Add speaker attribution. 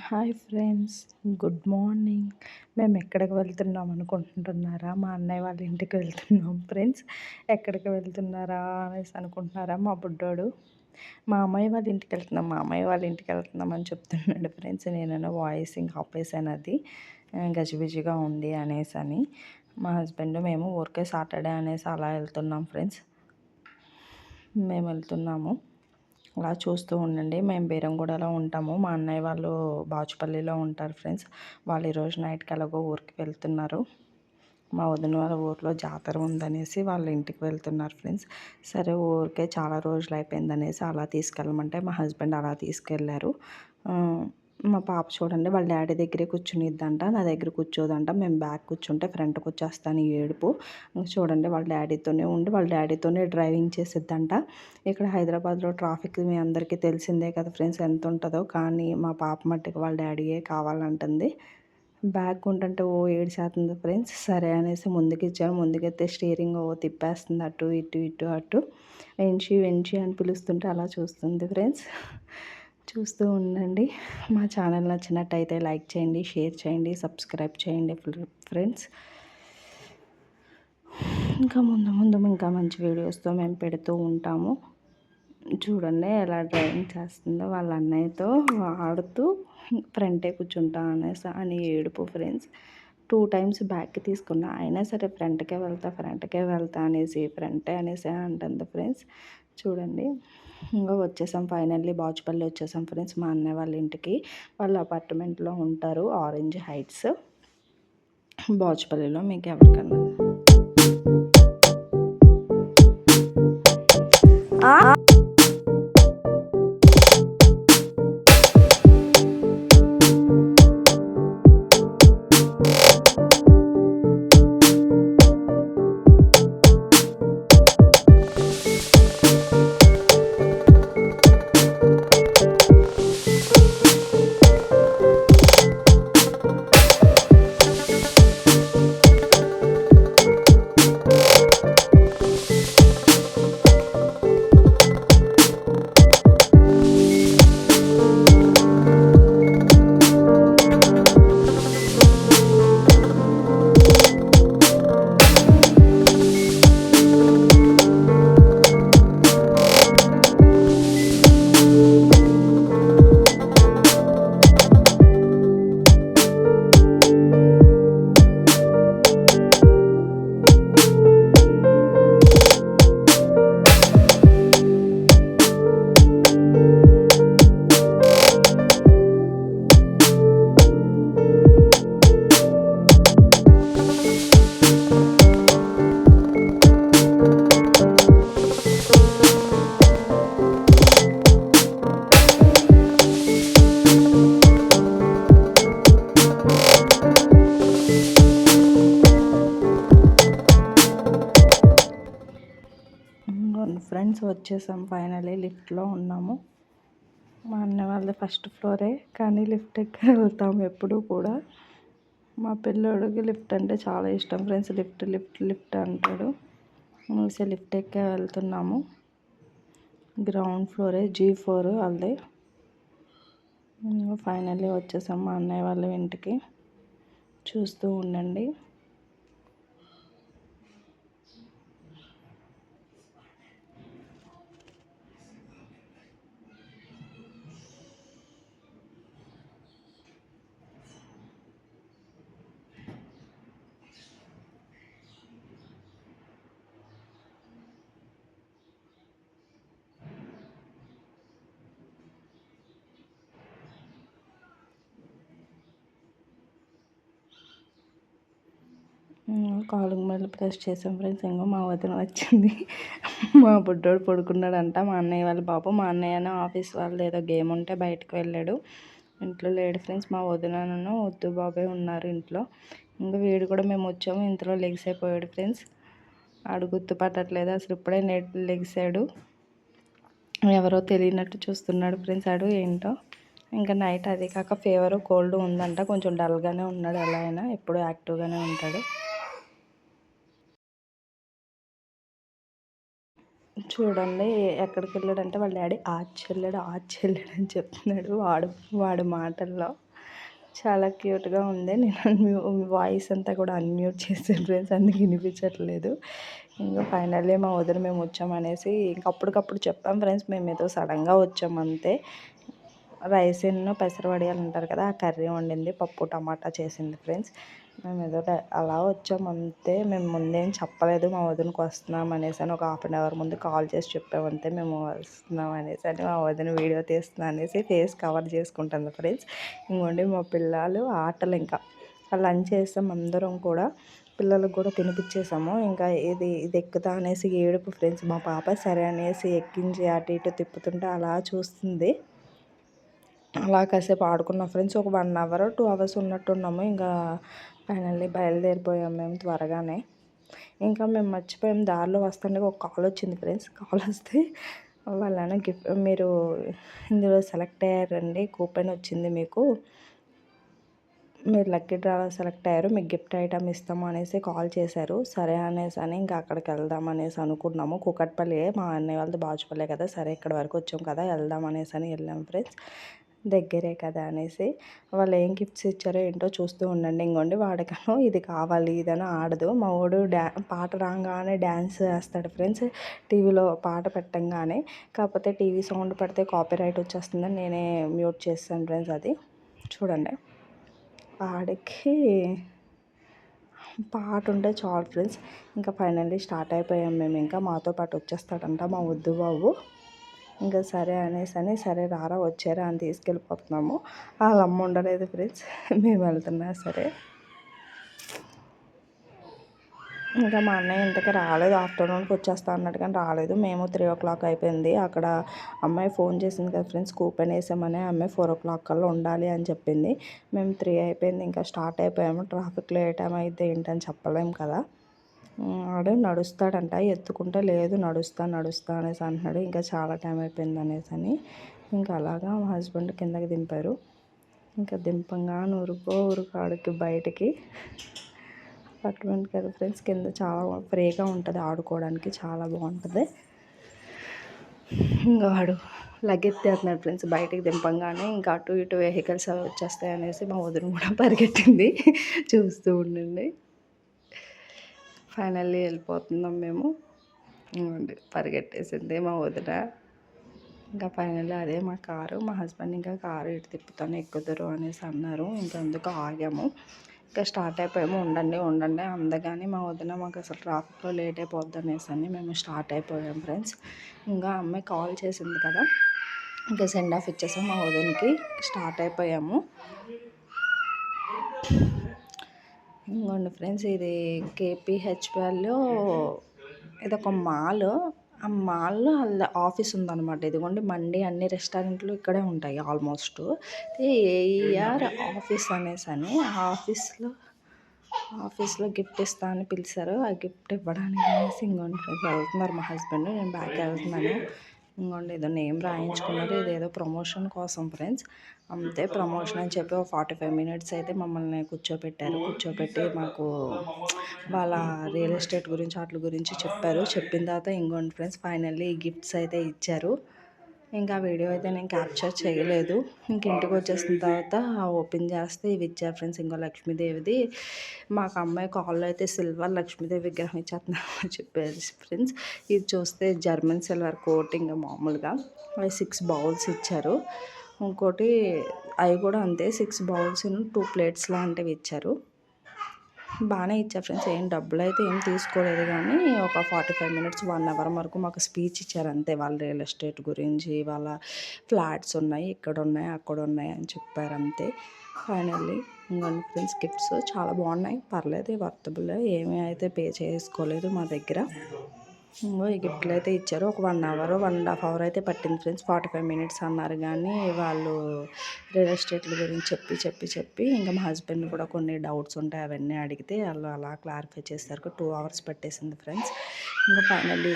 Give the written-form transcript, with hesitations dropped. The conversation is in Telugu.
Speaker 1: Hi friends, good morning. మేము ఎక్కడికి వెళ్తున్నాం అనుకుంటున్నారా? మా అన్నయ్య వాళ్ళ ఇంటికి వెళ్తున్నాం ఫ్రెండ్స్. ఎక్కడికి వెళ్తున్నారా అనేసి అనుకుంటున్నారా? మా బుడ్డోడు మా అమ్మాయి వాళ్ళ ఇంటికి వెళ్తున్నాం, మా అమ్మాయి వాళ్ళ ఇంటికి వెళ్తున్నాం అని చెప్తున్నాడు ఫ్రెండ్స్. నేను వాయిస్ ఇంకా ఆపేసాను, అది గజిబిజిగా ఉంది అనేసి అని. మా హస్బెండ్ మేము ఊరికే సాటర్డే అనేసి అలా వెళ్తున్నాం ఫ్రెండ్స్. మేము వెళ్తున్నాము, అలా చూస్తూ ఉండండి. మేము బీరంగూడలో ఉంటాము, మా అన్నయ్య వాళ్ళు బాచుపల్లిలో ఉంటారు ఫ్రెండ్స్. వాళ్ళు ఈరోజు నైట్కి ఎలాగో ఊరికి వెళ్తున్నారు. మా వదిన వాళ్ళ ఊర్లో జాతర ఉందనేసి వాళ్ళ ఇంటికి వెళ్తున్నారు ఫ్రెండ్స్. సరే ఊరికే చాలా రోజులు అయిపోయిందనేసి అలా తీసుకెళ్ళమంటే మా హస్బెండ్ అలా తీసుకెళ్ళారు. మా పాప చూడండి, వాళ్ళ డాడీ దగ్గరే కూర్చునిద్దంట, నా దగ్గర కూర్చోదంట. మేము బ్యాక్ కూర్చుంటే ఫ్రంట్కి వచ్చేస్తాను ఈ ఏడుపు. చూడండి, వాళ్ళ డాడీతోనే ఉండి వాళ్ళ డాడీతోనే డ్రైవింగ్ చేసిద్దంట. ఇక్కడ హైదరాబాద్లో ట్రాఫిక్ మీ అందరికీ తెలిసిందే కదా ఫ్రెండ్స్, ఎంత ఉంటుందో. కానీ మా పాప మట్టుకు వాళ్ళ డాడీయే కావాలంటుంది. బ్యాగ్ ఉంటుంటే ఏడ్చేస్తుంది ఫ్రెండ్స్. సరే అనేసి ముందుకు ఇచ్చాను. ముందుకెత్తే స్టీరింగ్ తిప్పేస్తుంది, అటు ఇటు ఇటు అటు. వెంచి వెంచి అని పిలుస్తుంటే అలా చూస్తుంది ఫ్రెండ్స్. చూస్తూ ఉండండి. మా ఛానల్ నచ్చినట్టయితే లైక్ చేయండి, షేర్ చేయండి, సబ్స్క్రైబ్ చేయండి ఫ్రెండ్స్. ఇంకా ముందు ముందు ఇంకా మంచి వీడియోస్తో మేము పెడుతూ ఉంటాము. చూడండి ఎలా డ్రైవింగ్ చేస్తుందో, వాళ్ళ అన్నయ్యతో ఆడుతూ ఫ్రంటే కూర్చుంటా అనేసి అని ఏడుపు ఫ్రెండ్స్. 2 టైమ్స్ బ్యాక్కి తీసుకున్నా, అయినా సరే ఫ్రంట్కే వెళ్తా అనేసి ఫ్రంటే అనేసి అంటుంది ఫ్రెండ్స్. చూడండి, ఇంకా వచ్చేసాం ఫైనల్లీ, బాచుపల్లి వచ్చేసాం ఫ్రెండ్స్. మా అన్నయ్య వాళ్ళ ఇంటికి, వాళ్ళ అపార్ట్మెంట్లో ఉంటారు, ఆరెంజ్ హైట్స్ బాచుపల్లిలో. మీకు ఎవరికన్నా ఫ్రెండ్స్ వచ్చేసాం ఫైనలీ. లిఫ్ట్లో ఉన్నాము. మా అన్న వాళ్ళది ఫస్ట్ ఫ్లోరే, కానీ లిఫ్ట్ ఎక్కి వెళ్తాము ఎప్పుడు కూడా. మా పిల్లోడికి లిఫ్ట్ అంటే చాలా ఇష్టం ఫ్రెండ్స్. లిఫ్ట్ లిఫ్ట్ లిఫ్ట్ అంటాడు. మూసే లిఫ్ట్ ఎక్కే వెళ్తున్నాము. గ్రౌండ్ ఫ్లోరే, G4 వాళ్ళది. ఫైనల్లీ వచ్చేసాం మా అన్నయ్య వాళ్ళ ఇంటికి. చూస్తూ ఉండండి. కాలింగ్ బెల్ ప్రెస్ చేసాం ఫ్రెండ్స్. ఇంకో మా వదిన వచ్చింది. మా బుడ్డోడు పడుకున్నాడంట, మా అన్నయ్య వాళ్ళ బాబు. మా అన్నయ్యను ఆఫీస్ వాళ్ళది ఏదో గేమ్ ఉంటే బయటకు వెళ్ళాడు, ఇంట్లో లేడు ఫ్రెండ్స్. మా వదినను వద్దు బాబే ఉన్నారు ఇంట్లో. ఇంకా వీడు కూడా మేము వచ్చాము, ఇంతలో లెగిసైపోయాడు ఫ్రెండ్స్. ఆడు గుర్తుపట్టట్లేదు అసలు, ఇప్పుడే లెగిసాడు. ఎవరో తెలియనట్టు చూస్తున్నాడు ఫ్రెండ్స్ ఆడు, ఏంటో. ఇంకా నైట్ అది కాక ఫీవర్ కోల్డ్ ఉందంట, కొంచెం డల్గానే ఉన్నాడు. ఎలా అయినా ఎప్పుడు యాక్టివ్గానే ఉంటాడు. చూడండి, ఎక్కడికి వెళ్ళాడంటే వాళ్ళ డాడీ ఆర్చ్ వెళ్ళాడు అని చెప్తున్నాడు వాడు మాటల్లో. చాలా క్యూట్గా ఉంది. నేను వాయిస్ అంతా కూడా అన్మ్యూట్ చేసాను ఫ్రెండ్స్, అందుకు వినిపించట్లేదు. ఇంకా ఫైనల్లీ మా వదిన మేము వచ్చామనేసి ఇంక అప్పటికప్పుడు చెప్పాం ఫ్రెండ్స్, మేము ఏదో సడన్గా వచ్చాము అంతే. రైస్ పెసర వడియాలు అంటారు కదా, ఆ కర్రీ వండింది, పప్పు టమాటా చేసింది ఫ్రెండ్స్. మేము ఏదో అలా వచ్చాము అంతే. మేము ముందేం చెప్పలేదు మా వదినకి వస్తున్నాం అనేసి అని. ఒక హాఫ్ అన్ అవర్ ముందు కాల్ చేసి చెప్పామంతే మేము వస్తున్నాం అనేసి అని. మా వదిన వీడియో తీస్తున్నా అనేసి ఫేస్ కవర్ చేసుకుంటుంది ఫ్రెండ్స్. ఇంకోండి మా పిల్లలు ఆటలు, ఇంకా లంచ్ చేస్తాం అందరం కూడా, పిల్లలకు కూడా తినిపించేసాము. ఇంకా ఇది ఎక్కుతా అనేసి ఏడుపు ఫ్రెండ్స్. మా పాప సరే అనేసి ఎక్కించి అటు ఇటు తిప్పుతుంటే అలా చూస్తుంది. అలా కాసేపు ఆడుకున్నాం ఫ్రెండ్స్. ఒక 1 అవర్ 2 అవర్స్ ఉన్నట్టున్నాము. ఇంకా ఫైనల్లీ బయలుదేరిపోయాం మేము త్వరగానే. ఇంకా మేము మర్చిపోయాం, దారిలో వస్తుండే ఒక కాల్ వచ్చింది ఫ్రెండ్స్. కాల్ వస్తే వాళ్ళైనా గిఫ్ట్, మీరు ఇందులో సెలెక్ట్ అయ్యారండి, కూపన్ వచ్చింది మీకు, మీరు లక్కీ డ్రాలో సెలెక్ట్ అయ్యారు, మీకు గిఫ్ట్ ఐటమ్ ఇస్తాము అనేసి కాల్ చేశారు. సరే అనేసి అని ఇంకా అక్కడికి వెళ్దాం అనేసి అనుకున్నాము. కూకట్పల్లి, మా అన్నయ్య వాళ్ళది బాచుపల్లే కదా, సరే ఇక్కడ వరకు వచ్చాం కదా వెళ్దాం అనేసి అని వెళ్ళాం ఫ్రెండ్స్. దగ్గరే కదా అనేసి. వాళ్ళు ఏం గిఫ్ట్స్ ఇచ్చారో ఏంటో చూస్తూ ఉండండి. ఇంకోండి వాడికను ఇది కావాలి ఇదని ఆడదు. మా వాడు పాట రాగానే డ్యాన్స్ వేస్తాడు ఫ్రెండ్స్, టీవీలో పాట పెట్టంగానే. కాకపోతే టీవీ సౌండ్ పెడితే కాపీరైట్ వచ్చేస్తుందని నేనే మ్యూట్ చేస్తాను ఫ్రెండ్స్. అది చూడండి, వాడికి పాట ఉంటే చాలు ఫ్రెండ్స్. ఇంకా ఫైనల్లీ స్టార్ట్ అయిపోయాం మేము. ఇంకా మాతో పాటు వచ్చేస్తాడంట మా వద్దు బాబు. ఇంకా సరే అనేసి అని, సరే రారా వచ్చారా అని తీసుకెళ్ళిపోతున్నాము. వాళ్ళ అమ్మ ఉండలేదు ఫ్రెండ్స్, మేము వెళ్తున్నా సరే. ఇంకా మా అన్నయ్య ఇంతకీ రాలేదు, ఆఫ్టర్నూన్కి వచ్చేస్తా అన్నాడు కానీ రాలేదు. మేము 3 o'clock అయిపోయింది. అక్కడ అమ్మాయి ఫోన్ చేసింది కదా ఫ్రెండ్స్, కూపన్ వేసామని. అమ్మాయి 4 o'clock కల్లా ఉండాలి అని చెప్పింది. మేము 3 అయిపోయింది, ఇంకా స్టార్ట్ అయిపోయాము. ట్రాఫిక్లో ఏ టైం అయితే ఏంటని చెప్పలేము కదా. ఆడు నడుస్తాడంట, ఎత్తుకుంటే లేదు నడుస్తా అనేసి అంటున్నాడు. ఇంకా చాలా టైం అయిపోయింది అనేసి అని. ఇంకా అలాగా మా హస్బెండ్ కిందకి దింపారు. ఇంకా దింపంగా ఉరుకాడికి బయటికి అపార్ట్మెంట్ కదా ఫ్రెండ్స్, కింద చాలా ఫ్రీగా ఉంటుంది, ఆడుకోవడానికి చాలా బాగుంటుంది. ఇంకా వాడు లగెత్తేస్తున్నాడు ఫ్రెండ్స్ బయటికి దింపంగానే. ఇంకా అటు ఇటు వెహికల్స్ అవి వచ్చేస్తాయి అనేసి మా వదిన కూడా పరిగెట్టింది, చూస్తూ ఉండండి. ఫైనల్లీ వెళ్ళిపోతున్నాం మేము. పరిగెట్టేసింది మా వదిన. ఇంకా ఫైనల్లీ అదే మా కారు. మా హస్బెండ్ ఇంకా కారు ఇటు తిప్పుతాను ఎక్కుదురు అనేసి అన్నారు. ఇంకా అందుకు ఆగాము. ఇంకా స్టార్ట్ అయిపోయాము. ఉండండి అందగానే మా వదిన మాకు అసలు ట్రాఫిక్లో లేట్ అయిపోద్ది అనేసి అని మేము స్టార్ట్ అయిపోయాం ఫ్రెండ్స్. ఇంకా అమ్మాయి కాల్ చేసింది కదా, ఇంకా సెండ్ ఆఫ్ ఇచ్చేసాం మా వదినకి. స్టార్ట్ అయిపోయాము. ఇంకోండి ఫ్రెండ్స్, ఇది కేపీహెచ్పిఎల్లో ఇదొక మాల్. ఆ మాల్లో ఆఫీస్ ఉందన్నమాట. ఇదిగోండి మండి, అన్ని రెస్టారెంట్లు ఇక్కడే ఉంటాయి ఆల్మోస్ట్. ఏఈఆర్ ఆఫీస్ అనేసి అని. ఆ ఆఫీస్లో గిఫ్ట్ ఇస్తా అని పిలిచారు. ఆ గిఫ్ట్ ఇవ్వడానికి అనేసి ఇంకోండి ఫ్రెండ్స్ వెళ్తున్నారు మా హస్బెండ్, నేను బ్యాక్ వెళ్తున్నాను. ఇంకోండి ఏదో నేమ్ రాయించుకున్నారు, ఇదేదో ప్రమోషన్ కోసం ఫ్రెండ్స్. అంతే, ప్రమోషన్ అని చెప్పి ఒక 45 minutes అయితే మమ్మల్ని కూర్చోపెట్టి మాకు వాళ్ళ రియల్ ఎస్టేట్ గురించి వాటి గురించి చెప్పారు. చెప్పిన తర్వాత ఇంకోండి ఫ్రెండ్స్ ఫైనల్లీ గిఫ్ట్స్ అయితే ఇచ్చారు. ఇంకా వీడియో అయితే నేను క్యాప్చర్ చేయలేదు. ఇంక ఇంటికి వచ్చేసిన తర్వాత ఓపెన్ చేస్తే ఇవి ఇచ్చారు ఫ్రెండ్స్. ఇంకో లక్ష్మీదేవిది, మాకు అమ్మాయి కాల్లో అయితే సిల్వర్ లక్ష్మీదేవి విగ్రహం ఇచ్చేస్తున్నాను చెప్పారు ఫ్రెండ్స్. ఇది చూస్తే జర్మన్ సిల్వర్ కోటింగ్ మామూలుగా. అవి 6 బౌల్స్ ఇచ్చారు. ఇంకోటి అవి కూడా అంతే, 6 బౌల్స్ 2 plates లాంటివి ఇచ్చారు. బాగానే ఇచ్చారు ఫ్రెండ్స్, ఏం డబ్బులు అయితే ఏం తీసుకోలేదు. కానీ ఒక 45 minutes 1 hour వరకు మాకు స్పీచ్ ఇచ్చారు అంతే. వాళ్ళ రియల్ ఎస్టేట్ గురించి, వాళ్ళ ఫ్లాట్స్ ఉన్నాయి, ఇక్కడ ఉన్నాయి, అక్కడ ఉన్నాయి అని చెప్పారు అంతే. ఫైనల్లీ ఇంకొన్ని ఫ్రెండ్స్ గిఫ్ట్స్ చాలా బాగున్నాయి, పర్లేదు, వర్తబుల్. ఏమీ అయితే పే చేసుకోలేదు మా దగ్గర. ఈ గిఫ్ట్లు అయితే ఇచ్చారు. ఒక 1 hour 1.5 hour అయితే పట్టింది ఫ్రెండ్స్. 45 minutes అన్నారు కానీ వాళ్ళు రియల్ ఎస్టేట్ల గురించి చెప్పి ఇంకా మా హస్బెండ్ కూడా కొన్ని డౌట్స్ ఉంటాయి అవన్నీ అడిగితే వాళ్ళు అలా క్లారిఫై చేస్తారు. 2 hours పట్టేసింది ఫ్రెండ్స్. ఇంకా ఫైనల్లీ